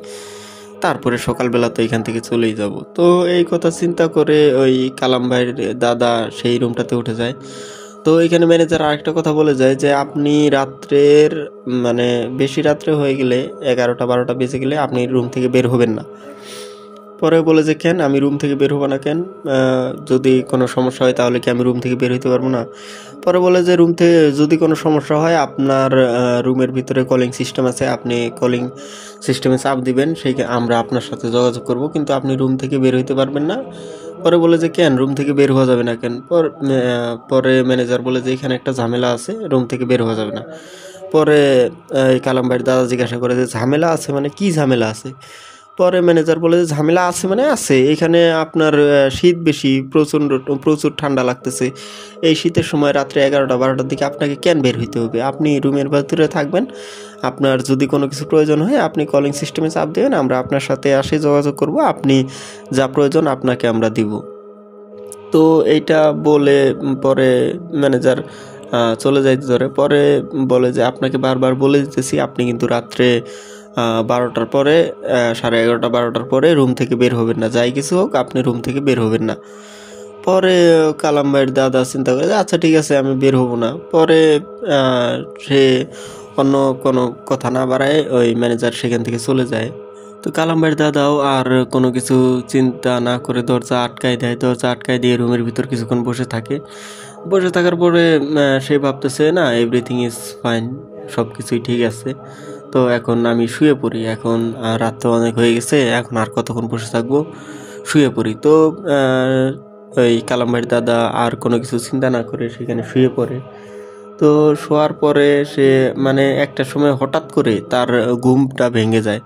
তারপরে সকালবেলা তো এখান থেকে চলেই যাব। তো এই কথা চিন্তা করে ওই কালাম ভাইয়ের দাদা সেই রুমটাতে উঠে যায়। তো এখানে ম্যানেজার আরেকটা কথা বলে যায় যে আপনি রাত্রের মানে বেশি রাত্রে হয়ে গেলে 11টা-12টা বেজে গেলে আপনি রুম থেকে বের হবেন না। পরে বলে যে কেন আমি রুম থেকে বের হবো না কেন? যদি কোনো সমস্যা হয় তাহলে কি আমি রুম থেকে বের হইতে পারবো না? পরে বলে যে রুম থেকে যদি কোনো সমস্যা হয় আপনার রুমের ভিতরে কলিং সিস্টেম আছে, আপনি কলিং সিস্টেমে চাপ দিবেন, সেই আমরা আপনার সাথে যোগাযোগ করব, কিন্তু আপনি রুম থেকে বের হইতে পারবেন না। পরে বলে যে কেন রুম থেকে বের হওয়া যাবে না কেন? পরে ম্যানেজার বলে যে এখানে একটা ঝামেলা আছে, রুম থেকে বের হওয়া যাবে না। পরে কালাম ভাইয়ের দাদা জিজ্ঞাসা করে যে ঝামেলা আছে মানে কি ঝামেলা আছে? পরে ম্যানেজার বলে যে ঝামেলা আছে মানে আছে, এখানে আপনার শীত বেশি, প্রচুর ঠান্ডা লাগতেছে। এই শীতের সময় রাত্রে 11টা-12টার দিকে আপনাকে কেন বের হইতে হবে? আপনি রুমের ভিতরে থাকবেন, আপনার যদি কোনো কিছু প্রয়োজন হয় আপনি কলিং সিস্টেমে চাপ দেবেন, আমরা আপনার সাথে আসে যোগাযোগ করব, আপনি যা প্রয়োজন আপনাকে আমরা দিব। তো এইটা বলে পরে ম্যানেজার চলে যাইতে ধরে। পরে বলে যে আপনাকে বারবার বলে দিতেছি আপনি কিন্তু রাত্রে 12টার পরে 11:30-12টার পরে রুম থেকে বের হবেন না, যাই কিছু হোক আপনি রুম থেকে বের হবেন না। পরে কালাম ভাইয়ের দাদা চিন্তা করে যে আচ্ছা ঠিক আছে আমি বের হব না। পরে সে অন্য কোনো কথা না বাড়ায় ওই ম্যানেজার সেখান থেকে চলে যায়। তো কালাম ভাইয়ের দাদাও আর কোনো কিছু চিন্তা না করে দরজা আটকায় দেয়, দরজা আটকায় দিয়ে রুমের ভিতর কিছুক্ষণ বসে থাকে। বসে থাকার পরে সে ভাবতেছে না এভরিথিং ইজ ফাইন, সব কিছুই ঠিক আছে, তো এখন আমি শুয়ে পড়ি, এখন রাত তো অনেক হয়ে গেছে, এখন আর কতক্ষণ বসে থাকবো, শুয়ে পড়ি। তো ওই কালাম ভাইয়ের দাদা আর কোনো কিছু চিন্তা না করে সেখানে শুয়ে পড়ে। তো শোয়ার পরে সে মানে একটা সময় হঠাৎ করে তার ঘুমটা ভেঙে যায়।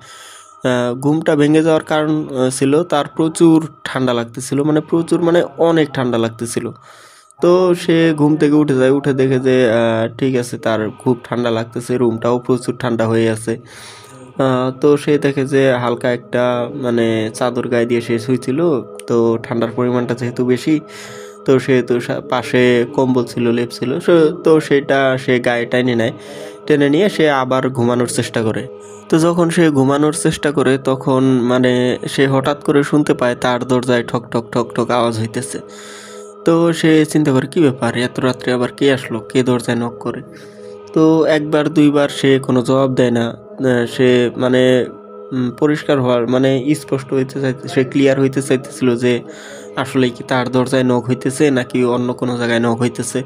ঘুমটা ভেঙে যাওয়ার কারণ ছিল তার প্রচুর ঠান্ডা লাগতেছিল, মানে প্রচুর মানে অনেক ঠান্ডা লাগতেছিল। তো সে ঘুম থেকে উঠে যায়, উঠে দেখে যে ঠিক আছে তার খুব ঠান্ডা লাগতেছে, রুমটাও প্রচুর ঠান্ডা হয়ে আছে। তো সে দেখে যে হালকা একটা মানে চাদর গায়ে দিয়ে সে শুয়েছিল, তো ঠান্ডার পরিমাণটা যেহেতু বেশি, তো সেহেতু পাশে কম্বল ছিল, লেপ ছিল, তো সেটা সে গায়ে টেনে নেয়, টেনে নিয়ে সে আবার ঘুমানোর চেষ্টা করে। তো যখন সে ঘুমানোর চেষ্টা করে তখন মানে সে হঠাৎ করে শুনতে পায় তার দরজায় ঠক ঠক ঠক ঠক আওয়াজ হইতেছে। তো সে চিন্তা করে কি ব্যাপার, এত রাত্রে আবার কে আসলো, কে দরজায় নক করে? তো একবার দুইবার সে কোনো জবাব দেয় না। সে মানে পরিষ্কার হওয়ার মানে স্পষ্ট হইতে চাইতে, সে ক্লিয়ার হইতে চাইতেছিল যে আসলে কি তার দরজায় নক হইতেছে নাকি অন্য কোনো জায়গায় নক হইতেছে।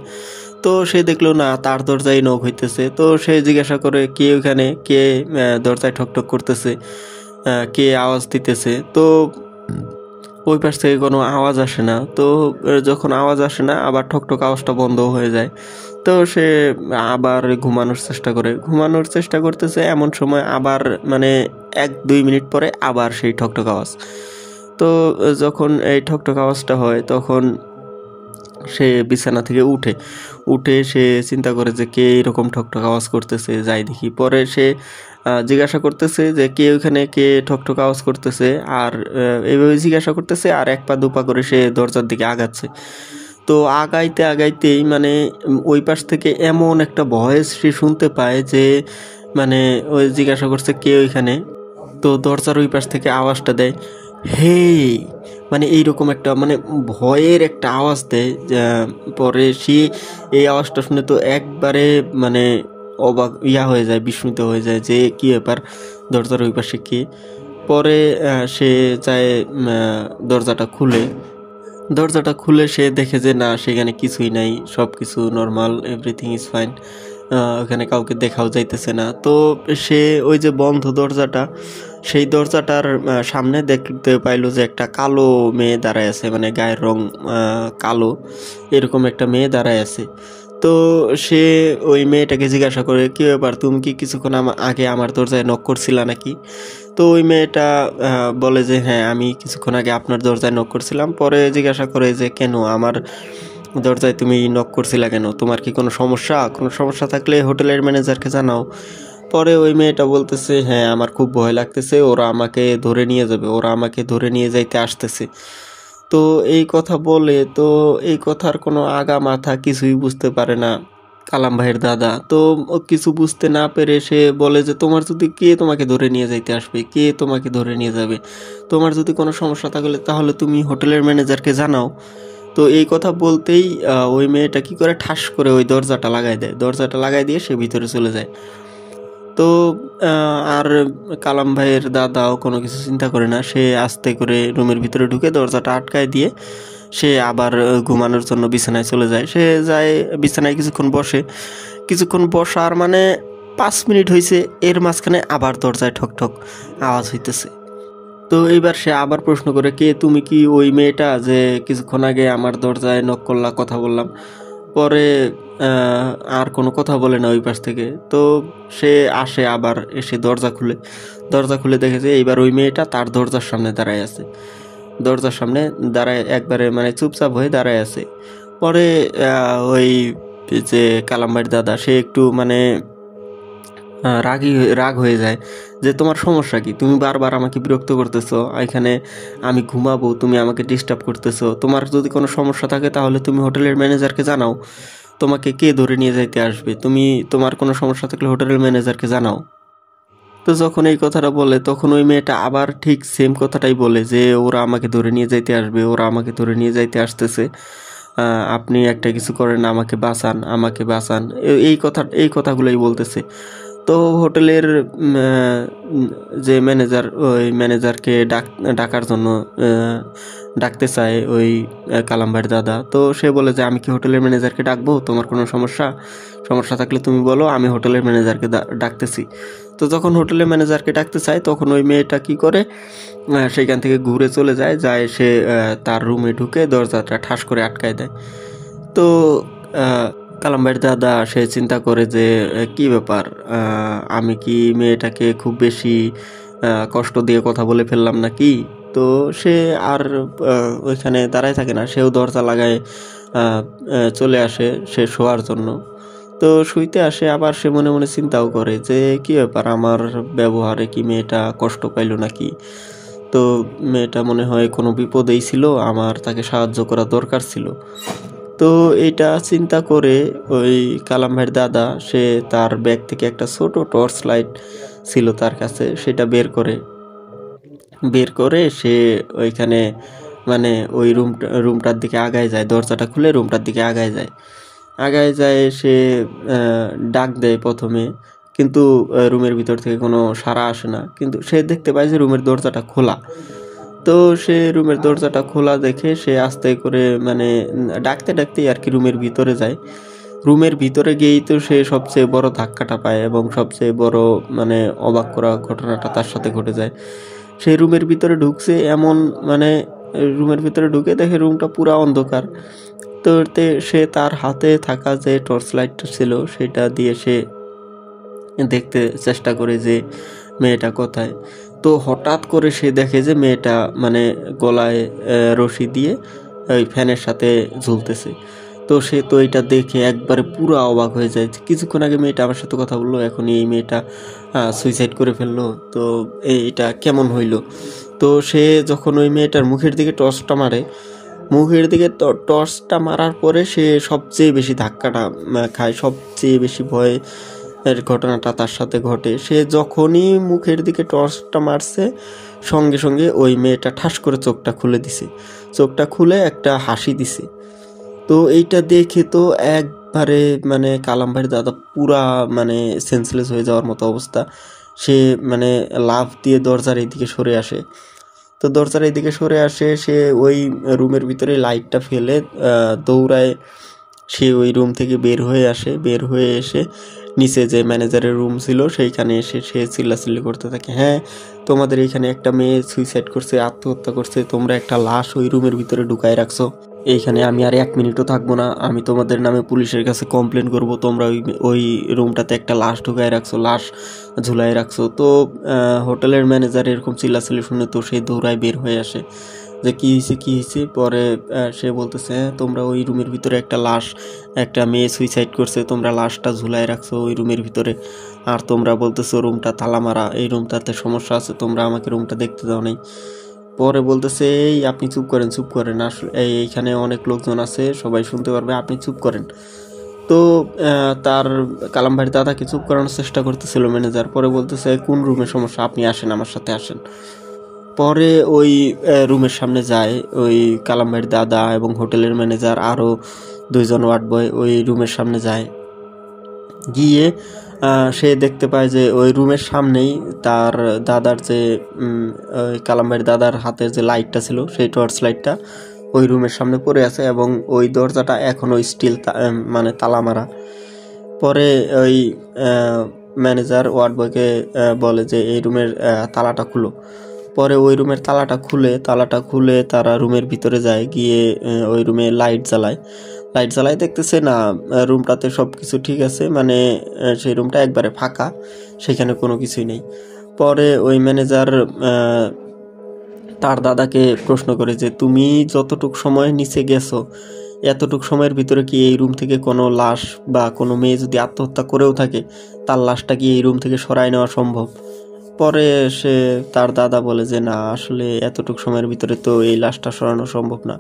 তো সে দেখলো না তার দরজায় নক হইতেছে। তো সে জিজ্ঞাসা করে কে ওখানে, কে দরজায় ঠকঠক করতেছে, কে আওয়াজ দিতেছে। তো ওই পাশ থেকে কোনো আওয়াজ আসে না। তো যখন আওয়াজ আসে না আবার ঠকঠক আওয়াজটা বন্ধ হয়ে যায়। তো সে আবার ঘুমানোর চেষ্টা করতেছে। এমন সময় আবার মানে 1-2 মিনিট পরে আবার সেই ঠকঠক আওয়াজ। তো যখন এই ঠকঠক আওয়াজটা হয় তখন সে বিছানা থেকে উঠে সে চিন্তা করে যে কে এরকম ঠকঠক আওয়াজ করতেছে, যাই দেখি। পরে সে জিজ্ঞাসা করতেছে যে কে ওখানে, কে ঠকঠক আওয়াজ করতেছে। আর এইভাবে জিজ্ঞাসা করতেছে আর 1 পা 2 পা করে সে দরজার দিকে আগাচ্ছে। তো আগাইতেই মানে ওই পাশ থেকে এমন একটা ভয়েস সে শুনতে পায় যে মানে ওই জিজ্ঞাসা করছে কে ওইখানে। তো দরজার ওই পাশ থেকে আওয়াজটা দেয় হে, মানে এইরকম একটা মানে ভয়ের একটা আওয়াজ দেয়। পরে সে এই আওয়াজটা শুনে তো একবারে মানে অবাক হয়ে যায়, বিস্মিত হয়ে যায় যে কি ব্যাপার, দরজার ওই পাশে কে। পরে সে যায় দরজাটা খুলে সে দেখে যে না, সেখানে কিছুই নাই, সব কিছু নর্মাল, এভরিথিং ইজ ফাইন। ওখানে কাউকে দেখাও যাইতেছে না। তো সে ওই যে বন্ধ দরজাটা, সেই দরজাটার সামনে দেখতে পাইলো যে একটা কালো মেয়ে দাঁড়ায় আছে, মানে গায়ের রং কালো, এরকম একটা মেয়ে দাঁড়ায় আছে। তো সে ওই মেয়েটাকে জিজ্ঞাসা করে কি ব্যাপার, তুমি কি কিছুক্ষণ আগে আমার দরজায় নক করছিলা নাকি? তো ওই মেয়েটা বলে যে হ্যাঁ, আমি কিছুক্ষণ আগে আপনার দরজায় নক করছিলাম। পরে জিজ্ঞাসা করে যে কেন আমার দরজায় তুমি নক করছিলা কেন, তোমার কি কোনো সমস্যা থাকলে হোটেলের ম্যানেজারকে জানাও। পরে ওই মেয়েটা বলতেছে হ্যাঁ, আমার খুব ভয় লাগতেছে, ওরা আমাকে ধরে নিয়ে যাবে, ওরা আমাকে ধরে নিয়ে যাইতে আসতেছে। তো এই কথা বলে, তো এই কথার কোনো আগা মাথা কিছুই বুঝতে পারে না কালাম ভাইয়ের দাদা। তো ও কিছু বুঝতে না পেরে সে বলে যে কে তোমাকে ধরে নিয়ে যাইতে আসবে, কে তোমাকে ধরে নিয়ে যাবে, তোমার যদি কোনো সমস্যা থাকলে তাহলে তুমি হোটেলের ম্যানেজারকে জানাও। তো এই কথা বলতেই ওই মেয়েটা কি করে ঠাস করে ওই দরজাটা লাগাই দিয়ে সে ভিতরে চলে যায়। তো আর কালাম ভাইয়ের দাদাও কোনো কিছু চিন্তা করে না, সে আস্তে করে রুমের ভিতরে ঢুকে দরজাটা আটকায় দিয়ে সে আবার ঘুমানোর জন্য বিছানায় চলে যায়। সে যায় বিছানায় কিছুক্ষণ বসার মানে 5 মিনিট হয়েছে, এর মাঝখানে আবার দরজায় ঠকঠক আওয়াজ হইতেছে। তো এইবার সে আবার প্রশ্ন করে কে, তুমি কি ওই মেয়েটা যে কিছুক্ষণ আগে আমার দরজায় নক করলা, কথা বললাম? পরে আর কোনো কথা বলে না ওই পাশ থেকে। তো সে আসে, আবার এসে দরজা খুলে দেখেছে এইবার ওই মেয়েটা তার দরজার সামনে দাঁড়ায় একবারে মানে চুপচাপ হয়ে দাঁড়ায় আছে। পরে ওই যে কালাম্বাইর দাদা সে একটু মানে রাগ হয়ে যায় যে তোমার সমস্যা কি, তুমি বারবার আমাকে বিরক্ত করতেছো, এখানে আমি ঘুমাবো, তুমি আমাকে ডিস্টার্ব করতেছো, তোমার যদি কোনো সমস্যা থাকে তাহলে তুমি হোটেলের ম্যানেজারকে জানাও, তোমাকে কে ধরে নিয়ে যাইতে আসবে, তোমার কোনো সমস্যা থাকলে হোটেলের ম্যানেজারকে জানাও। তো যখন এই কথাটা বলে তখন ওই মেয়েটা আবার ঠিক সেম কথাটাই বলে যে ওরা আমাকে ধরে নিয়ে যাইতে আসবে, ওরা আমাকে ধরে নিয়ে যাইতে আসতেছে, আপনি একটা কিছু করেন, আমাকে বাঁচান, এই কথাগুলোই বলতেছে। তো হোটেলের যে ম্যানেজার, ওই ম্যানেজারকে ডাকার জন্য ডাকতে চায় ওই কালাম্বার দাদা। তো সে বলে যে আমি কি হোটেলের ম্যানেজারকে ডাকবো, তোমার কোনো সমস্যা থাকলে তুমি বলো, আমি হোটেলের ম্যানেজারকে ডাকতেছি। তো যখন হোটেলের ম্যানেজারকে ডাকতে চায় তখন ওই মেয়েটা কি করে সেখান থেকে ঘুরে চলে যায় সে তার রুমে ঢুকে দরজাটা ঠাস করে আটকায় দেয়। তো কালাম্বাইর দাদা সে চিন্তা করে যে কি ব্যাপার, আমি কি মেয়েটাকে খুব বেশি কষ্ট দিয়ে কথা বলে ফেললাম নাকি? তো সে আর ওইখানে দাঁড়ায় থাকে না, সেও দরজা লাগায় চলে আসে সে শোয়ার জন্য। তো শুইতে আসে, আবার সে মনে মনে চিন্তাও করে যে কি ব্যাপার, আমার ব্যবহারে কি মেয়েটা কষ্ট পাইল নাকি? তো মেয়েটা মনে হয় কোনো বিপদেই ছিল, আমার তাকে সাহায্য করা দরকার ছিল। তো এটা চিন্তা করে ওই কালাম ভাইয়ের দাদা সে তার ব্যাগ থেকে একটা ছোট টর্চ লাইট ছিল তার কাছে, সেটা বের করে সে ওইখানে মানে ওই রুমটার দিকে আগায় যায়, দরজাটা খুলে রুমটার দিকে আগায় যায় সে ডাক দেয় প্রথমে, কিন্তু রুমের ভিতর থেকে কোনো সাড়া আসে না। কিন্তু সে দেখতে পায় যে রুমের দরজাটা খোলা। তো সে রুমের দরজাটা খোলা দেখে সে আস্তে করে মানে ডাকতেই আর কি রুমের ভিতরে যায়। রুমের ভিতরে গিয়েই তো সে সবচেয়ে বড় ধাক্কাটা পায় এবং সবচেয়ে বড় মানে অবাক করা ঘটনাটা তার সাথে ঘটে যায়। সেই রুমের ভিতরে ঢুকছে এমন মানে রুমের ভিতরে ঢুকে দেখে রুমটা পুরা অন্ধকার। তো সে তার হাতে থাকা যে টর্চ লাইটটা ছিল সেটা দিয়ে সে দেখতে চেষ্টা করে যে মেয়েটা কোথায়। তো হঠাৎ করে সে দেখে যে মেয়েটা মানে গলায় রশি দিয়ে ওই ফ্যানের সাথে ঝুলতেছে। তো সে তো এটা দেখে একবারে পুরো অবাক হয়ে যায়, কিছুক্ষণ আগে মেয়েটা আমার সাথে কথা বললো, এখন এই মেয়েটা সুইসাইড করে ফেললো, তো এটা কেমন হইলো। তো সে যখন ওই মেয়েটার মুখের দিকে টর্চটা মারে, মুখের দিকে টর্চটা মারার পরে সে সবচেয়ে বেশি ধাক্কাটা খায়, সবচেয়ে বেশি ভয় এর ঘটনাটা তার সাথে ঘটে। সে যখনই মুখের দিকে টর্চটা মারছে সঙ্গে সঙ্গে ওই মেয়েটা ঠাস করে চোখটা খুলে দিছে, চোখটা খুলে একটা হাসি দিছে। তো এইটা দেখে তো একবারে মানে কালাম ভাইয়ের দাদা পুরা মানে সেন্সলেস হয়ে যাওয়ার মতো অবস্থা। সে মানে লাফ দিয়ে দরজার এইদিকে সরে আসে। তো দরজার এইদিকে সরে আসে, সে ওই রুমের ভিতরে লাইটটা ফেলে দৌড়ায় সে ওই রুম থেকে বের হয়ে আসে। বের হয়ে এসে নিচে যে ম্যানেজারের রুম ছিল সেইখানে এসে সে চিল্লাচিল্লি করতে থাকে, হ্যাঁ তোমাদের এখানে একটা মেয়ে সুইসাইড করছে, আত্মহত্যা করছে, তোমরা একটা লাশ ওই রুমের ভিতরে ঢুকায় রাখছো, এইখানে আমি আর 1 মিনিটও থাকবো না, আমি তোমাদের নামে পুলিশের কাছে কমপ্লেন করব, তোমরা ওই রুমটাতে একটা লাশ ঢুকায় রাখছো, লাশ ঝুলাই রাখছো। তো হোটেলের ম্যানেজার এরকম চিল্লাচিল্লি শুনে তো সে দৌড়ায় বের হয়ে আসে যে কী হয়েছে। পরে সে বলতেছে, হ্যাঁ তোমরা ওই রুমের ভিতরে একটা লাশ, একটা মেয়ে সুইসাইড করছে, তোমরা লাশটা ঝুলাই রাখছো ওই রুমের ভিতরে, আর তোমরা বলতেছো রুমটা তালা মারা, এই রুমটাতে সমস্যা আছে, তোমরা আমাকে রুমটা দেখতে দাও নাই। পরে বলতেছে, এই আপনি চুপ করেন, আসলে এইখানে অনেক লোকজন আছে, সবাই শুনতে পারবে, আপনি চুপ করেন। তো তার কালাম ভাইয়ের দাদাকে চুপ করানোর চেষ্টা করতেছিল ম্যানেজার। পরে বলতেছে, কোন রুমের সমস্যা, আপনি আসেন আমার সাথে আসেন। পরে ওই রুমের সামনে যায় ওই কালাম ভাইয়ের দাদা এবং হোটেলের ম্যানেজার, আরও 2জন ওয়ার্ড বয় ওই রুমের সামনে যায়। গিয়ে সে দেখতে পায় যে ওই রুমের সামনেই তার দাদার যে ওই কালাম ভাইয়ের দাদার হাতের যে লাইটটা ছিল সেই টর্চ লাইটটা ওই রুমের সামনে পড়ে আছে এবং ওই দরজাটা এখনও স্টিল মানে তালা মারা। পরে ওই ম্যানেজার ওয়ার্ড বয়কে বলে যে এই রুমের তালাটা খুলো। পরে ওই রুমের তালাটা খুলে তারা রুমের ভিতরে যায়, গিয়ে ওই রুমে লাইট জ্বালায় দেখতেছে না রুমটাতে সব কিছু ঠিক আছে, মানে সেই রুমটা একবারে ফাঁকা, সেখানে কোনো কিছুই নেই। পরে ওই ম্যানেজার তার দাদাকে প্রশ্ন করে যে তুমি যতটুক সময় নিচে গেছো এতটুক সময়ের ভিতরে কি এই রুম থেকে কোনো লাশ বা কোনো মেয়ে যদি আত্মহত্যা করেও থাকে তার লাশটা কি এই রুম থেকে সরায় নেওয়া সম্ভব? পরে সে তার দাদা বলে যে না, আসলে এতটুক সময়ের ভিতরে তো এই লাশটা সরানো সম্ভব না।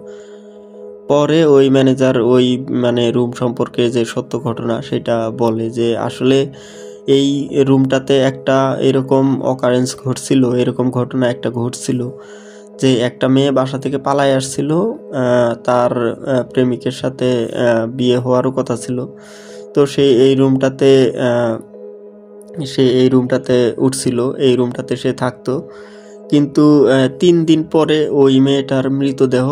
পরে ওই ম্যানেজার ওই মানে রুম সম্পর্কে যে সত্য ঘটনা সেটা বলে যে আসলে এই রুমটাতে একটা এরকম অকারেন্স ঘটছিল, এরকম ঘটনা একটা ঘটছিল যে একটা মেয়ে বাসা থেকে পালায় আসছিল, তার প্রেমিকের সাথে বিয়ে হওয়ারও কথা ছিল। তো সে এই রুমটাতে উঠছিল, এই রুমটাতে সে থাকতো, কিন্তু 3 দিন পরে ওই মেয়েটার মৃতদেহ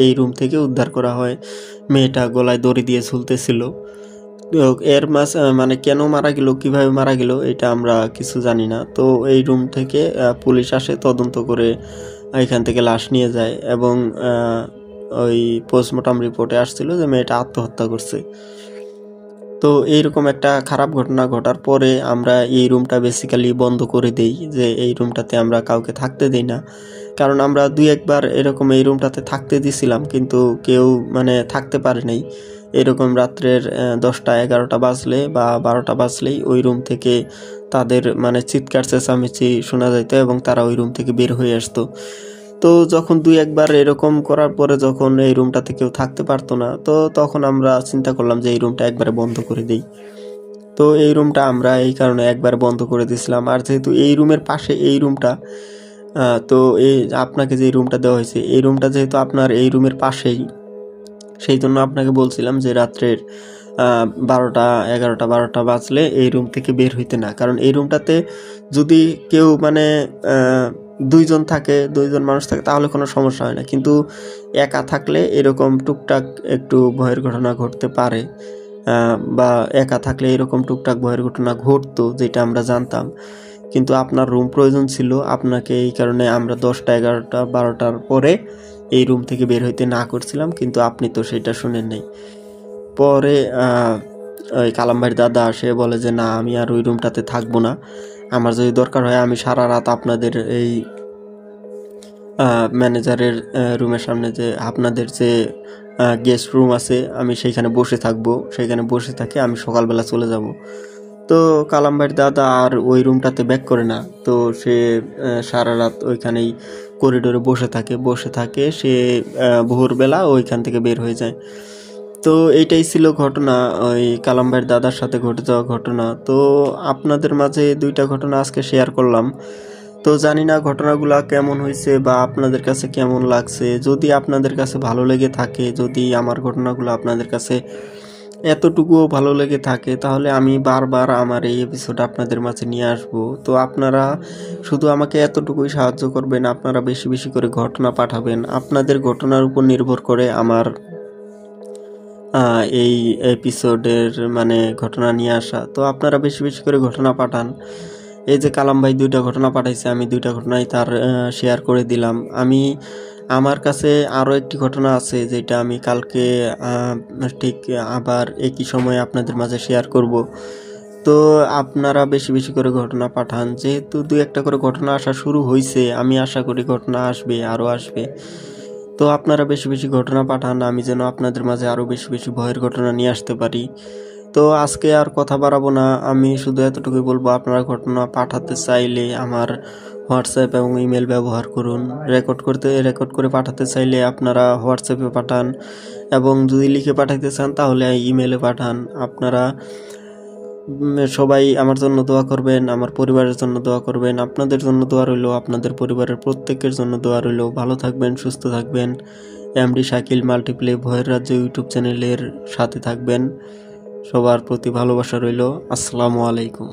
এই রুম থেকে উদ্ধার করা হয়। মেয়েটা গলায় দড়ি দিয়ে ঝুলতেছিল। এর মানে কেন মারা গেল, কিভাবে মারা গেল এটা আমরা কিছু জানি না। তো এই রুম থেকে পুলিশ আসে, তদন্ত করে এখান থেকে লাশ নিয়ে যায় এবং ওই পোস্টমর্টম রিপোর্টে আসছিল যে মেয়েটা আত্মহত্যা করছে। তো এইরকম একটা খারাপ ঘটনা ঘটার পরে আমরা এই রুমটা বেসিক্যালি বন্ধ করে দেই, যে এই রুমটাতে আমরা কাউকে থাকতে দিই না। কারণ আমরা 2-1 বার এরকম এই রুমটাতে থাকতে দিছিলাম, কিন্তু কেউ মানে থাকতে পারে নাই। এরকম রাত্রের 10টা 11টা বাজলে বা 12টা বাজলেই ওই রুম থেকে তাদের মানে চিৎকার চেঁচামেচি শোনা যেত এবং তারা ওই রুম থেকে বের হয়ে আসতো। তো যখন 2-1 বার এরকম করার পরে যখন এই রুমটাতে কেউ থাকতে পারতো না, তো তখন আমরা চিন্তা করলাম যে এই রুমটা একবারে বন্ধ করে দিই। তো এই রুমটা আমরা এই কারণে একবার বন্ধ করে দিয়েছিলাম। আর যেহেতু এই রুমের পাশে এই রুমটা, তো এই আপনাকে যে রুমটা দেওয়া হয়েছে এই রুমটা যেহেতু আপনার এই রুমের পাশেই, সেই জন্য আপনাকে বলছিলাম যে রাত্রের 12টা বাজলে এই রুম থেকে বের হইতে না। কারণ এই রুমটাতে যদি কেউ মানে 2জন থাকে, 2জন মানুষ থাকে তাহলে কোনো সমস্যা হয় না, কিন্তু একা থাকলে এরকম টুকটাক একটু ভয়ের ঘটনা ঘটতে পারে। বা একা থাকলে এরকম টুকটাক ভয়ের ঘটনা ঘটতো, যেটা আমরা জানতাম। কিন্তু আপনার রুম প্রয়োজন ছিল, আপনাকে এই কারণে আমরা 10টা 11টা 12টার পরে এই রুম থেকে বের হইতে না করছিলাম, কিন্তু আপনি তো সেটা শুনেন নাই। পরে ওই কালাম ভাইয়ের দাদা সে বলে যে না, আমি আর ওই রুমটাতে থাকবো না, আমার যদি দরকার হয় আমি সারা রাত আপনাদের এই ম্যানেজারের রুমের সামনে যে আপনাদের যে গেস্ট রুম আছে আমি সেইখানে বসে থাকবো, সেইখানে বসে থাকে আমি সকালবেলা চলে যাব। তো কালাম ভাইয়ের দাদা আর ওই রুমটাতে ব্যাক করে না, তো সে সারা রাত ওইখানেই করিডোরে বসে থাকে সে ভোরবেলা ওইখান থেকে বের হয়ে যায়। তো এইটাই ছিল ঘটনা, ওই কালাম ভাইয়ের দাদার সাথে ঘটে যাওয়া ঘটনা। তো আপনাদের মাঝে 2টা ঘটনা আজকে শেয়ার করলাম। তো জানি না ঘটনাগুলো কেমন হয়েছে বা আপনাদের কাছে কেমন লাগছে। যদি আপনাদের কাছে ভালো লেগে থাকে, যদি আমার ঘটনাগুলো আপনাদের কাছে এতটুকুও ভালো লেগে থাকে, তাহলে আমি বারবার আমার এই এপিসোড আপনাদের মাঝে নিয়ে আসব। তো আপনারা শুধু আমাকে এতটুকুই সাহায্য করবেন, আপনারা বেশি বেশি করে ঘটনা পাঠাবেন। আপনাদের ঘটনার উপর নির্ভর করে আমার এই এপিসোডের মানে ঘটনা নিয়ে আসা। তো আপনারা বেশি বেশি করে ঘটনা পাঠান। এই যে কালাম ভাই 2টা ঘটনা পাঠাইছে, আমি 2টা ঘটনাই তার শেয়ার করে দিলাম। আমার কাছে আরও একটি ঘটনা আছে, যেটা আমি কালকে ঠিক আবার একই সময়ে আপনাদের মাঝে শেয়ার করব। তো আপনারা বেশি বেশি করে ঘটনা পাঠান, যেহেতু 2-1টা করে ঘটনা আসা শুরু হয়েছে, আমি আশা করি ঘটনা আসবে, আরও আসবে। তো আপনারা বেশি বেশি ঘটনা পাঠান, আমি যেন আপনাদের মাঝে আরও বেশি বেশি ভয়ের ঘটনা নিয়ে আসতে পারি। তো আজকে আর কথা বাড়াবো না, আমি শুধু এতটুকুই বলবো, আপনারা ঘটনা পাঠাতে চাইলে আমার হোয়াটসঅ্যাপ এবং ইমেল ব্যবহার করুন। রেকর্ড করে পাঠাতে চাইলে আপনারা হোয়াটসঅ্যাপে পাঠান, এবং যদি লিখে পাঠাতে চান তাহলে ইমেলে পাঠান। আপনারা সবাই আমার জন্য দোয়া করবেন, আমার পরিবারের জন্য দোয়া করবেন। আপনাদের জন্য দোয়া রইল, আপনাদের পরিবারের প্রত্যেকের জন্য দোয়া রইল। ভালো থাকবেন, সুস্থ থাকবেন। এমডি শাকিল মাল্টিপ্লে ভয়ের রাজ্য ইউটিউব চ্যানেলের সাথে থাকবেন। সবার প্রতি ভালোবাসা রইল। আসসালামু আলাইকুম।